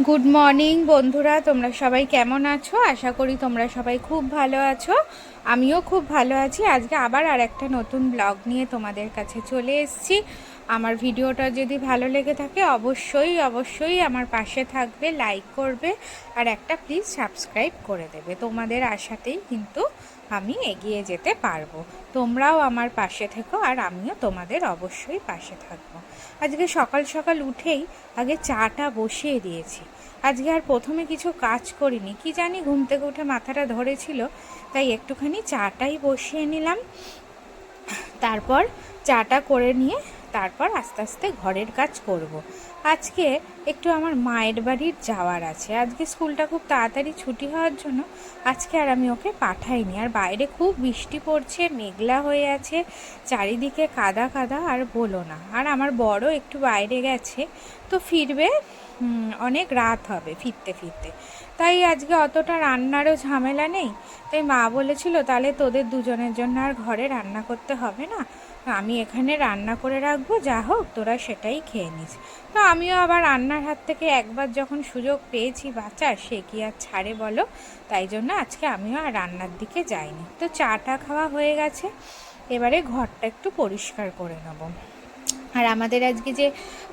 Good morning বন্ধুরা, তোমরা সবাই কেমন আছো? আশা করি তোমরা সবাই খুব ভালো আছো। আমিও খুব ভালো আছি। আজকে আবার আর একটা নতুন ব্লগ নিয়ে তোমাদের কাছে চলে এসেছি। আমার ভিডিওটা যদি ভালো লেগে থাকে অবশ্যই অবশ্যই আমার পাশে থাকবে, লাইক করবে আর একটা প্লিজ সাবস্ক্রাইব করে দেবে। তোমাদের আশাতেই কিন্তু আমি এগিয়ে যেতে পারবো। তোমরাও আমার পাশে থেকো আর আমিও তোমাদের অবশ্যই পাশে থাকবো। আজকে সকাল সকাল উঠেই আগে চাটা বসিয়ে দিয়েছি। আজকে আর প্রথমে কিছু কাজ করিনি, কি জানি ঘুম থেকে উঠে মাথাটা ধরেছিল, তাই একটুখানি চাটাই বসিয়ে নিলাম। তারপর চাটা করে নিয়ে তারপর আস্তে আস্তে ঘরের কাজ করব। আজকে একটু আমার মায়ের বাড়ির যাওয়ার আছে। আজকে স্কুলটা খুব তাড়াতাড়ি ছুটি হওয়ার জন্য আজকে আর আমি ওকে পাঠাইনি। আর বাইরে খুব বৃষ্টি পড়ছে, মেঘলা হয়ে আছে, চারিদিকে কাদা কাদা আর বলো না। আর আমার বড় একটু বাইরে গেছে, তো ফিরবে অনেক রাত হবে ফিরতে ফিরতে। তাই আজকে অতটা রান্নারও ঝামেলা নেই। তাই মা বলেছিল তাহলে তোদের দুজনের জন্য আর ঘরে রান্না করতে হবে না, আমি এখানে রান্না করে রাখবো, যা হোক তোরা সেটাই খেয়ে নিস। তো আমিও আবার রান্নার হাত থেকে একবার যখন সুযোগ পেয়েছি বাঁচার, সে কি আর ছাড়ে বলো। তাই জন্য আজকে আমিও আর রান্নার দিকে যাইনি। তো চাটা খাওয়া হয়ে গেছে, এবারে ঘরটা একটু পরিষ্কার করে নেবো। আর আমাদের আজকে যে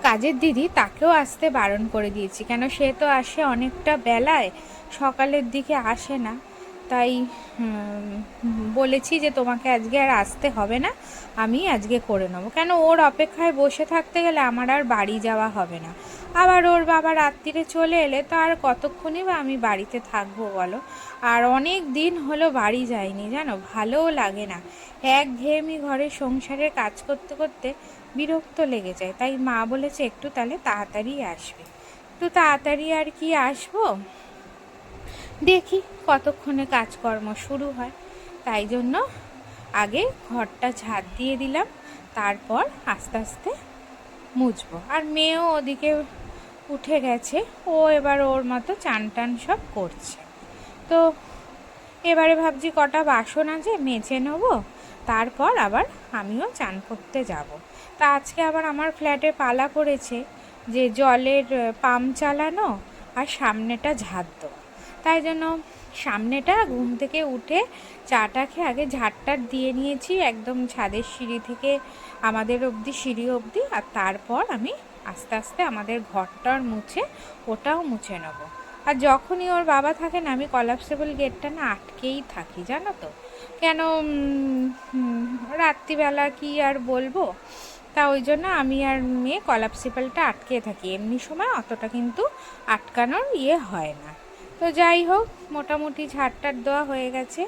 কাজের দিদি, তাকেও আসতে বারণ করে দিয়েছি, কেন সে তো আসে অনেকটা বেলায়, সকালের দিকে আসে না। তাই বলেছি যে তোমাকে আজকে আর আসতে হবে না, আমি আজকে করে নেবো। কেন ওর অপেক্ষায় বসে থাকতে গেলে আমার আর বাড়ি যাওয়া হবে না। আবার ওর বাবা রাত্রিরে চলে এলে তো আর কতক্ষণই বা আমি বাড়িতে থাকবো বলো। আর অনেক দিন হলো বাড়ি যাইনি, জানো, ভালোও লাগে না। একঘেয়েমি ঘরে সংসারের কাজ করতে করতে বিরক্ত লেগে যায়। তাই মা বলেছে একটু তাহলে তাড়াতাড়ি আসবে। তো তাড়াতাড়ি আর কি আসবো, দেখি কতক্ষণে কাজকর্ম শুরু হয়। তাই জন্য আগে ঘরটা ঝাড় দিয়ে দিলাম, তারপর আস্তে আস্তে মুছবো। আর মেয়েও ওদিকে উঠে গেছে, ও এবার ওর মতো চান টান সব করছে। তো এবারে ভাবছি কটা বাসন আছে মেজে নেবো, তারপর আবার আমিও চান করতে যাব। তা আজকে আবার আমার ফ্ল্যাটে পালা পড়েছে যে জলের পাম্প চালানো আর সামনেটা ঝাড় দেওয়া। তাই জন্য সামনেটা ঘুম থেকে উঠে চাটা খেয়ে আগে ঝাড়টার দিয়ে নিয়েছি, একদম ছাদের সিঁড়ি থেকে আমাদের অবধি, সিঁড়ি অবধি। আর তারপর আমি আস্তে আস্তে আমাদের ঘরটার মুছে ওটাও মুছে নেবো। আর যখনই ওর বাবা থাকে না, আমি কলাপসেবল গেটটা না আটকেই থাকি, জানো তো। কেন রাত্রিবেলা কি আর বলবো, তা ওই জন্য আমি আর মেয়ে কলাপসিবলটা আটকে থাকি। এমনি সময় অতটা কিন্তু আটকানোর হয় না। তো যাই হোক, মোটামুটি ঝাড়টার দেওয়া হয়ে গেছে।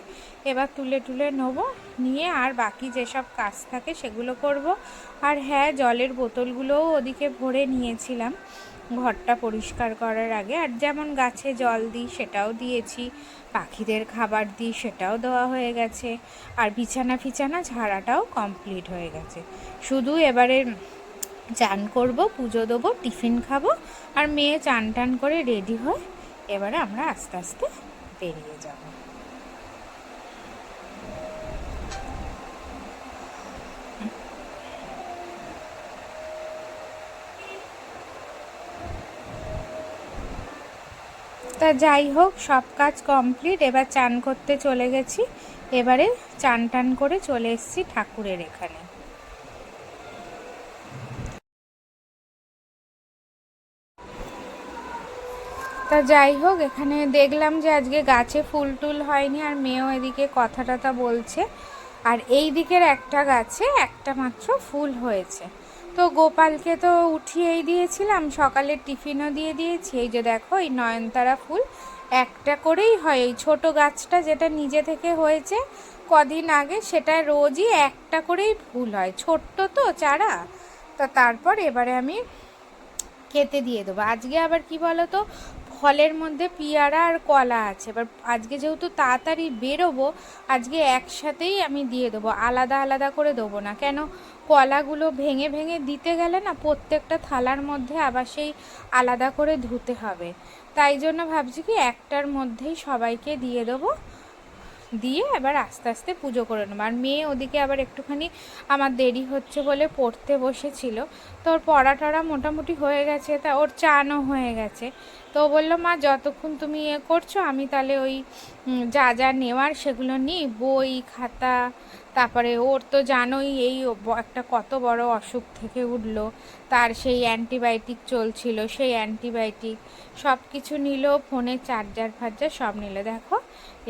এবার তুলে তুলে নেবো, নিয়ে আর বাকি যেসব কাজ থাকে সেগুলো করব। আর হ্যাঁ, জলের বোতলগুলোও ওদিকে ভরে নিয়েছিলাম ঘরটা পরিষ্কার করার আগে। আর যেমন গাছে জল দিই সেটাও দিয়েছি, পাখিদের খাবার দিই সেটাও দেওয়া হয়ে গেছে, আর বিছানা ফিছানা ঝাড়াটাও কমপ্লিট হয়ে গেছে। শুধু এবারে চান করব, পুজো দেবো, টিফিন খাবো, আর মেয়ে চান টান করে রেডি হয় এবারে আমরা আস্তে আস্তে বেরিয়ে যাব। তা যাই হোক, সব কাজ কমপ্লিট, এবার চান করতে চলে গেছি। এবারে চান টান করে চলে এসেছি ঠাকুরের এখানে। তা যাই হোক, এখানে দেখলাম যে আজকে গাছে ফুল টুল হয়নি, আর মেয়েও এদিকে কথা টথা বলছে। আর এই দিকের একটা গাছে একটা মাত্র ফুল হয়েছে। তো গোপালকে তো উঠিয়েই দিয়েছিলাম, সকালের টিফিনও দিয়ে দিয়েছি। এই যে দেখো, এই নয়নতারা ফুল একটা করেই হয়। এই ছোটো গাছটা যেটা নিজে থেকে হয়েছে কদিন আগে, সেটা রোজই একটা করেই ফুল হয়, ছোট্ট তো চারা। তা তারপর এবারে আমি খেতে দিয়ে দেবো। আজকে আবার কি বলো তো, ফলের মধ্যে পেয়ারা আর কলা আছে। এবার আজকে যেহেতু তাড়াতাড়ি বেরোবো, আজকে একসাথেই আমি দিয়ে দেবো, আলাদা আলাদা করে দেবো না। কেন, কলাগুলো ভেঙে ভেঙে দিতে গেলে না প্রত্যেকটা থালার মধ্যে আবার সেই আলাদা করে ধুতে হবে। তাই জন্য ভাবছি কি একটার মধ্যেই সবাইকে দিয়ে দেবো। দিয়ে এবার আস্তে আস্তে পুজো করে নেবো। আর মেয়ে ওদিকে আবার একটুখানি আমার দেরি হচ্ছে বলে পড়তে বসেছিল, তো ওর পড়া টড়া মোটামুটি হয়ে গেছে, তা ওর চানও হয়ে গেছে। তো বললো মা যতক্ষণ তুমি করছো আমি তাহলে ওই যা যা নেওয়ার সেগুলো নিই, বই খাতা, তারপরে ওর তো জানোই এই একটা কত বড় অসুখ থেকে উঠলো, তার সেই অ্যান্টিবায়োটিক চলছিল, সেই অ্যান্টিবায়োটিক সব কিছু নিল, ফোনে চার্জার ফার্জার সব নিল। দেখো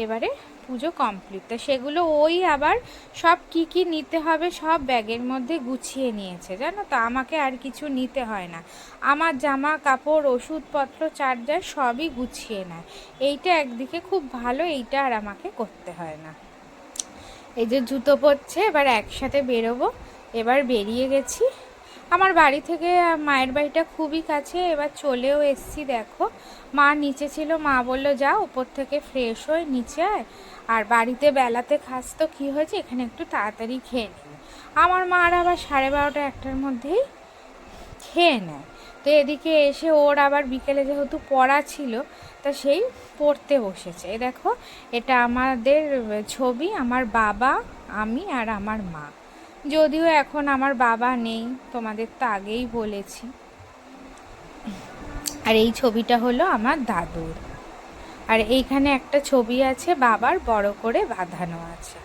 এবারে পুজো কমপ্লিট, তো সেগুলো ওই আবার সব কি কি নিতে হবে সব ব্যাগের মধ্যে গুছিয়ে নিয়েছে, জানো তো। আমাকে আর কিছু নিতে হয় না, আমার জামা কাপড় ওষুধপত্র চার্জার সবই গুছিয়ে নেয়। এইটা একদিকে খুব ভালো, এইটা আর আমাকে করতে হয় না। এই যে জুতো পরছে, এবার একসাথে বেরোবো। এবার বেরিয়ে গেছি, আমার বাড়ি থেকে মায়ের বাড়িটা খুবই কাছে, এবার চলেও এসছি। দেখো মা নিচে ছিল, মা বললো যা উপর থেকে ফ্রেশ হয়ে নিচে আয়, আর বাড়িতে বেলাতে খাস তো কী হয়েছে, এখানে একটু তাড়াতাড়ি খেয়ে নিবি। আমার মার আবার 12:30 1টার মধ্যেই খেয়ে নেয়। তো এদিকে এসে ওর আবার বিকেলে যেহেতু পড়া ছিল, তা সেই পড়তে বসেছে। দেখো এটা আমাদের ছবি, আমার বাবা, আমি আর আমার মা। যদিও এখন আমার বাবা নেই, তোমাদের তো আগেই বলেছি। আর এই ছবিটা হলো আমার দাদুর, আর এইখানে একটা ছবি আছে বাবার, বড় করে বাঁধানো আছে।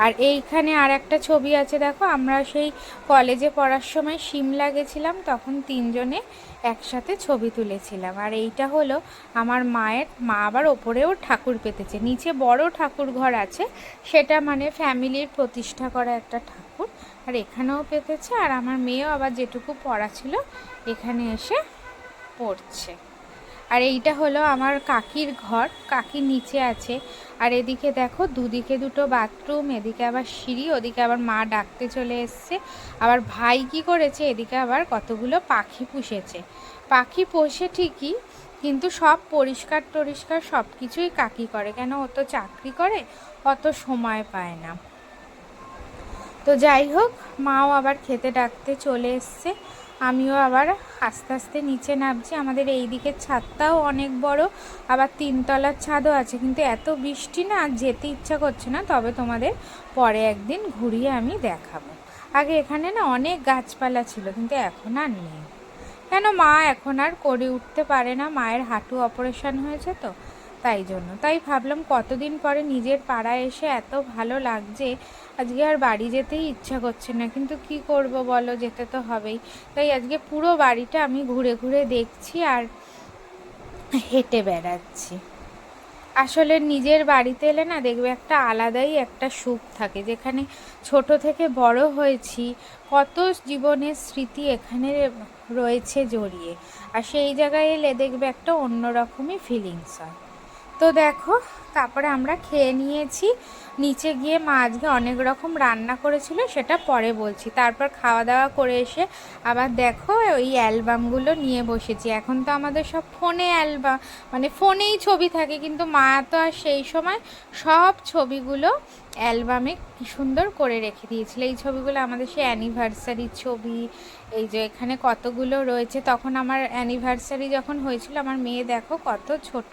আর এইখানে আর একটা ছবি আছে, দেখো আমরা সেই কলেজে পড়ার সময় সিমলা গেছিলাম, তখন 3 জনে একসাথে ছবি তুলেছিলাম। আর এইটা হলো আমার মায়ের, মা আবার ওপরেও ঠাকুর পেতেছে, নিচে বড় ঠাকুর ঘর আছে, সেটা মানে ফ্যামিলির প্রতিষ্ঠা করা একটা ঠাকুর, আর এখানেও পেতেছে। আর আমার মেয়েও আবার যেটুকু পড়া ছিল এখানে এসে পড়ছে। আর এইটা হলো আমার কাকির ঘর, কাকি নিচে আছে। আর এদিকে দেখো দুদিকে দুটো বাথরুম, এদিকে আবার সিঁড়ি, ওদিকে আবার মা ডাকতে চলে এসছে। আবার ভাই কি করেছে, এদিকে আবার কতগুলো পাখি পুষেছে। পাখি পোষে ঠিকই, কিন্তু সব পরিষ্কার টরিষ্কার সব কিছুই কাকি করে, কেন ও তো চাকরি করে, অত সময় পায় না। তো যাই হোক, মাও আবার খেতে ডাকতে চলে এসছে, আমিও আবার আস্তে আস্তে নিচে নামছি। আমাদের এই দিকের ছাদটাও অনেক বড়, আবার 3 তলার ছাদও আছে, কিন্তু এত বৃষ্টি না আর যেতে ইচ্ছা করছে না, তবে তোমাদের পরে একদিন ঘুরিয়ে আমি দেখাবো। আগে এখানে না অনেক গাছপালা ছিল, কিন্তু এখন আর নেই, কেন মা এখন আর করে উঠতে পারে না, মায়ের হাঁটু অপারেশন হয়েছে তো, তাই জন্য। তাই ভাবলাম কতদিন পরে নিজের পাড়ায় এসে এত ভালো লাগছে, আজকে আর বাড়ি যেতেই ইচ্ছা করছে না, কিন্তু কি করব বলো, যেতে তো হবেই। তাই আজকে পুরো বাড়িটা আমি ঘুরে ঘুরে দেখছি আর হেঁটে বেড়াচ্ছি। আসলে নিজের বাড়িতে এলে না দেখবে একটা আলাদাই একটা সুখ থাকে, যেখানে ছোট থেকে বড় হয়েছি, কত জীবনের স্মৃতি এখানে রয়েছে জড়িয়ে, আর সেই জায়গায় এলে দেখবে একটা অন্যরকমই ফিলিংস হয়। তো দেখো তারপরে আমরা খেয়ে নিয়েছি, নিচে গিয়ে মা আজকে অনেক রকম রান্না করেছিল, সেটা পরে বলছি। তারপর খাওয়া দাওয়া করে এসে আবার দেখো ওই অ্যালবামগুলো নিয়ে বসেছি। এখন তো আমাদের সব ফোনে অ্যালবাম, মানে ফোনেই ছবি থাকে, কিন্তু মা তো আর সেই সময় সব ছবিগুলো অ্যালবামে কি সুন্দর করে রেখে দিয়েছিল। এই ছবিগুলো আমাদের সেই অ্যানিভার্সারির ছবি, এই যে এখানে কতগুলো রয়েছে, তখন আমার অ্যানিভার্সারি যখন হয়েছিল, আমার মেয়ে দেখো কত ছোট,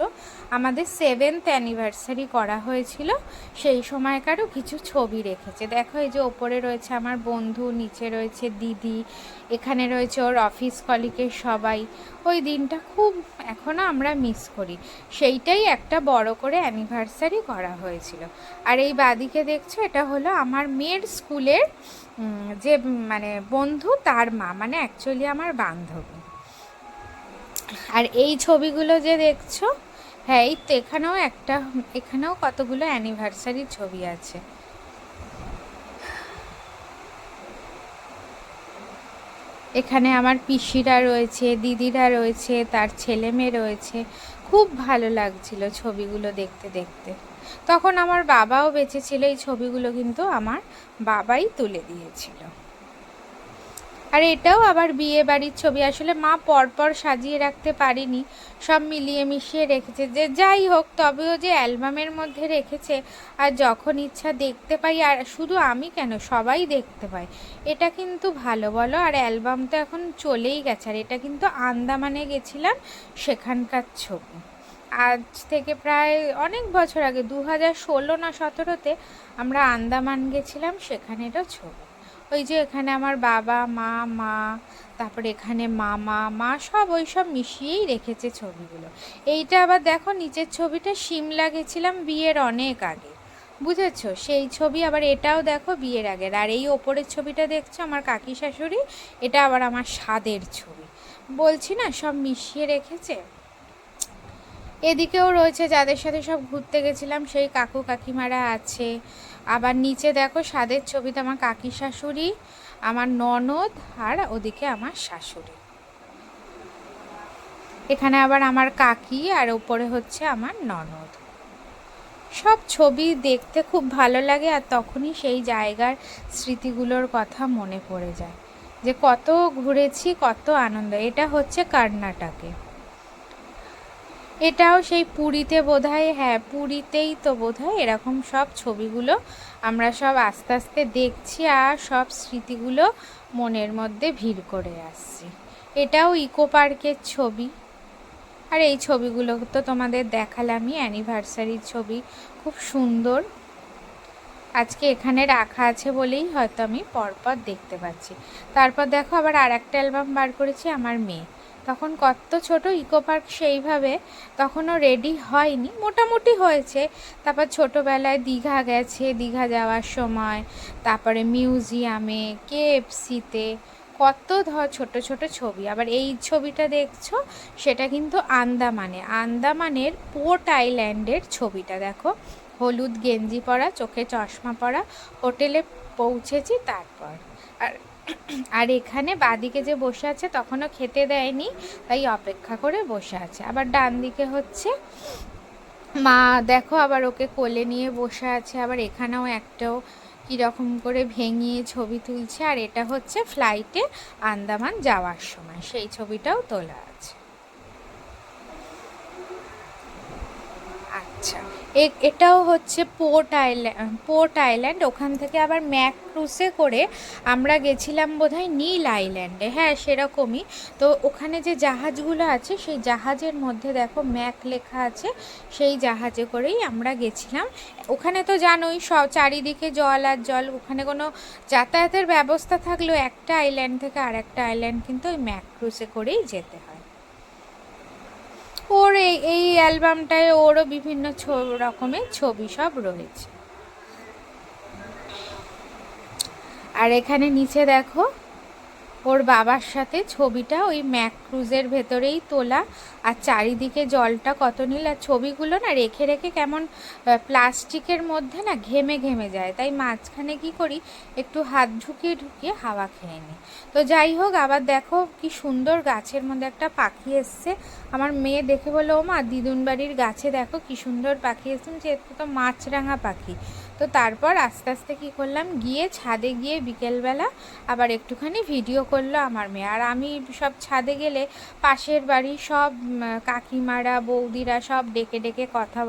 আমাদের 7th অ্যানিভার্সারি করা হয়েছিল, সেই সময়কারও কিছু ছবি রেখেছে। দেখো এই যে ওপরে রয়েছে আমার বন্ধু, নিচে রয়েছে দিদি, এখানে রয়েছে ওর অফিস কলিগের সবাই। ওই দিনটা খুব এখনও আমরা মিস করি, সেইটাই একটা বড় করে অ্যানিভার্সারি করা হয়েছিল। আর এই বাদিকে দেখছো, এটা হলো আমার মেয়ের স্কুলের যে মানে বন্ধু, তার মা, মানে অ্যাকচুয়ালি আমার বান্ধবী। আর এই ছবিগুলো যে দেখছো, হ্যাঁ এই তো এখানেও কতগুলো অ্যানিভার্সারির ছবি আছে। এখানে আমার পিসিরা রয়েছে, দিদিরা রয়েছে, তার ছেলে মেয়ে রয়েছে, খুব ভালো লাগছিল ছবিগুলো দেখতে দেখতে। তখন আমার বাবাও বেঁচে ছিল, এই ছবিগুলো কিন্তু আমার বাবাই তুলে দিয়েছিল। আর এটাও আবার বিয়ে বাড়ির ছবি, আসলে মা পরপর সাজিয়ে রাখতে পারিনি, সব মিলিয়ে মিশিয়ে রেখেছে। যে যাই হোক, তবেও যে অ্যালবামের মধ্যে রেখেছে, আর যখন ইচ্ছা দেখতে পাই, আর শুধু আমি কেন সবাই দেখতে পায়, এটা কিন্তু ভালো বলো। আর অ্যালবাম তো এখন চলেই গেছে, আর এটা কিন্তু আন্দামানে গেছিলাম সেখানকার ছবি। আজ থেকে প্রায় অনেক বছর আগে 2016 না 17-তে আমরা আন্দামান গেছিলাম, সেখানেরও ছবি। ওই যে এখানে আমার বাবা মা তারপরে এখানে মামা মা সব ওই সব মিশিয়েই রেখেছে ছবিগুলো। এইটা আবার দেখো নিচের ছবিটা সিমলা গেছিলাম বিয়ের অনেক আগে, বুঝেছো সেই ছবি। আবার এটাও দেখো বিয়ের আগের। আর এই ওপরের ছবিটা দেখছো আমার কাকি শাশুড়ি, এটা আবার আমার স্বাদের ছবি। বলছি না সব মিশিয়ে রেখেছে। এদিকেও রয়েছে যাদের সাথে সব ঘুরতে গেছিলাম সেই কাকু কাকিমারা আছে। আবার নিচে দেখো স্বাদের ছবিতে আমার কাকি শাশুড়ি, আমার ননদ, আর ওদিকে আমার শাশুড়ি। এখানে আবার আমার কাকি, আর ওপরে হচ্ছে আমার ননদ। সব ছবি দেখতে খুব ভালো লাগে, আর তখনই সেই জায়গার স্মৃতিগুলোর কথা মনে পড়ে যায় যে কত ঘুরেছি, কত আনন্দ। এটা হচ্ছে কর্ণাটকে, এটাও সেই পুরীতে বোধহয়, হ্যাঁ পুরীতেই তো বোধহয় এরকম সব ছবিগুলো আমরা সব আস্তে আস্তে দেখছি আর সব স্মৃতিগুলো মনের মধ্যে ভিড় করে আসছি। এটাও ইকো পার্কের ছবি। আর এই ছবিগুলো তো তোমাদের দেখালামই, অ্যানিভার্সারির ছবি, খুব সুন্দর। আজকে এখানে রাখা আছে বলেই হয়তো আমি পরপর দেখতে পাচ্ছি। তারপর দেখো আবার আর একটা অ্যালবাম বার করেছি আমার মেয়ে, তখন কত ছোট ইকো পার্ক সেইভাবে তখনও রেডি হয়নি, মোটামুটি হয়েছে। তারপর ছোটোবেলায় দীঘা গেছে, দীঘা যাওয়ার সময়, তারপরে মিউজিয়ামে, কেএফসিতে, কত ছোট ছোট ছবি। আবার এই ছবিটা দেখছো সেটা কিন্তু আন্দামানের পোর্ট আইল্যান্ডের ছবিটা দেখো, হলুদ গেঞ্জি পরা, চোখে চশমা পরা, হোটেলে পৌঁছেছি তারপর। আর আর এখানে বাদিকে যে বসে আছে তখনও খেতে দেয়নি, তাই অপেক্ষা করে বসে আছে। আবার ডান দিকে হচ্ছে মা, দেখো আবার ওকে কোলে নিয়ে বসে আছে। আবার এখানেও একটাও কীরকম করে ভেঙিয়ে ছবি তুলছে। আর এটা হচ্ছে ফ্লাইটে আন্দামান যাওয়ার সময় সেই ছবিটাও তোলা আছে। আচ্ছা, এটাও হচ্ছে পোর্ট আইল্যান্ড। ওখান থেকে আবার ম্যাক ক্রুজে করে আমরা গেছিলাম বোধহয় নীল আইল্যান্ডে, হ্যাঁ সেরকমই। তো ওখানে যে জাহাজগুলো আছে সেই জাহাজের মধ্যে দেখো ম্যাক লেখা আছে, সেই জাহাজে করেই আমরা গেছিলাম। ওখানে তো জানোই সব চারিদিকে জল আর জল, ওখানে কোনো যাতায়াতের ব্যবস্থা থাকলেও একটা আইল্যান্ড থেকে আর একটা আইল্যান্ড কিন্তু ওই ম্যাক ক্রুজে করেই যেতে হয়। ওর এই অ্যালবামটায় ওরও বিভিন্ন রকমের ছবি সব রয়েছে। আর এখানে নিচে দেখো ওর বাবার সাথে ছবিটা ওই ম্যাক ক্রুজের ভেতরেই তোলা। আর চারিদিকে জলটা কত নীল, আর ছবিগুলো না রেখে রেখে কেমন প্লাস্টিকের মধ্যে না ঘেমে ঘেমে যায়, তাই মাঝখানে কি করি একটু হাত ঢুকিয়ে ঢুকিয়ে হাওয়া খেয়ে নিই। তো যাই হোক, আবার দেখো কি সুন্দর গাছের মধ্যে একটা পাখি এসছে। আমার মেয়ে দেখে বললো, ও মা দিদুন বাড়ির গাছে দেখো কি সুন্দর পাখি এসছে, যে তো মাছরাঙা পাখি। তো তারপর আস্তে আস্তে কী করলাম, গিয়ে ছাদে গিয়ে বিকেলবেলা আবার একটুখানি ভিডিও করলো আমার মেয়ে। আর আমি সব ছাদে গেলে পাশের বাড়ির সব কাকিমারা বৌদিরা সব ডেকে ডেকে কথা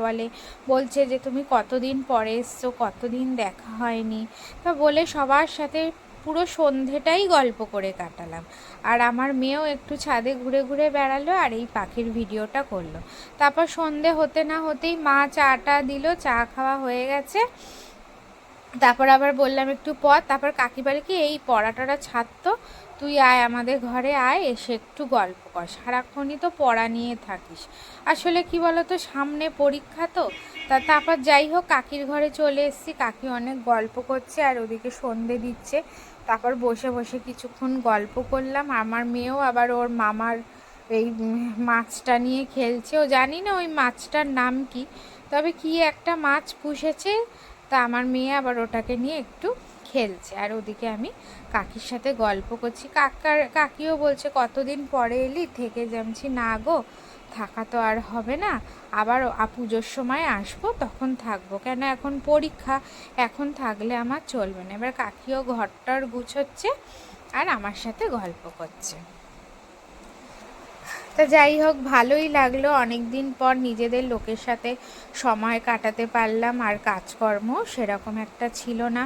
বলছে যে তুমি কতদিন পরে এসছো, কতদিন দেখা হয়নি। তা বলে সবার সাথে পুরো সন্ধেটাই গল্প করে কাটালাম। আর আমার মেয়েও একটু ছাদে ঘুরে ঘুরে বেড়ালো আর এই পাখির ভিডিওটা করলো। তারপর সন্ধে হতে না হতেই মা চাটা দিল, চা খাওয়া হয়ে গেছে। তারপর আবার বললাম একটু পর, তারপর কাকি বলে কি এই পড়াটা ছাড়তো, তুই আয় আমাদের ঘরে আয়, এসে একটু গল্প কর, সারাক্ষণই তো পড়া নিয়ে থাকিস। আসলে কি বলতো সামনে পরীক্ষা তো। তারপর যাই হোক কাকির ঘরে চলে এসেছি, কাকি অনেক গল্প করছে আর ওদিকে সন্ধে দিচ্ছে। তারপর বসে বসে কিছুক্ষণ গল্প করলাম। আমার মেয়েও আবার ওর মামার এই মাছটা নিয়ে খেলছে। ও জানি না ওই মাছটার নাম কি, তবে কি একটা মাছ পুষেছে। তা আমার মেয়ে আবার ওটাকে নিয়ে একটু খেলছে, আর ওদিকে আমি কাকির সাথে গল্প করছি। কাকিও বলছে কতদিন পরে এলি, থেকে যাচ্ছি। না গো, থাকা তো আর হবে না, আবার পুজোর সময় আসবো তখন থাকবো, কেন এখন পরীক্ষা, এখন থাকলে আমার চলবে না। এবার কাকিও ঘরটার গুছোচ্ছে আর আমার সাথে গল্প করছে। তা যাই হোক, ভালোই লাগলো, অনেক দিন পর নিজেদের লোকের সাথে সময় কাটাতে পারলাম। আর কাজকর্ম সেরকম একটা ছিল না।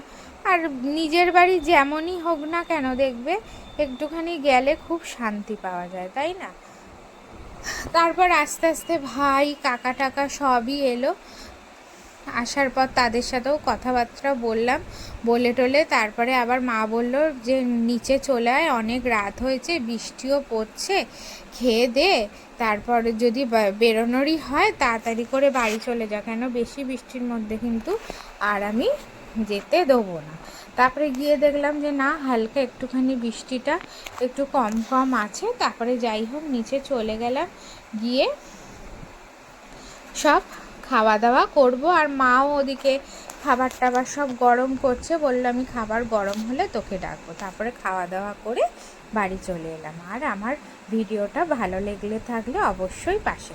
আর নিজের বাড়ি যেমনই হোক না কেন দেখবে একটুখানি গেলে খুব শান্তি পাওয়া যায়, তাই না? তারপর আস্তে আস্তে ভাই কাকা টাকা সবই এলো। আসার পর তাদের সাথেও কথাবার্তা বললাম, বলে টলে তারপরে আবার মা বলল যে নিচে চলে আয়, অনেক রাত হয়েছে, বৃষ্টিও পড়ছে, খেয়ে দে, তারপর যদি বেরোনোরই হয় তাড়াতাড়ি করে বাড়ি চলে যা, কেন বেশি বৃষ্টির মধ্যে কিন্তু আর আমি যেতে দেবো না। তারপরে গিয়ে দেখলাম যে না, হালকা একটুখানি বৃষ্টিটা একটু কম কম আছে। তারপরে যাই হোক নিচে চলে গেলাম, গিয়ে সব খাওয়া দাওয়া করব। আর মাও ওদিকে খাবার টাবার সব গরম করছে, বললো আমি খাবার গরম হলে তোকে ডাকবো। তারপরে খাওয়া দাওয়া করে বাড়ি চলে এলাম। আর আমার ভিডিওটা ভালো লেগে থাকলে অবশ্যই পাশে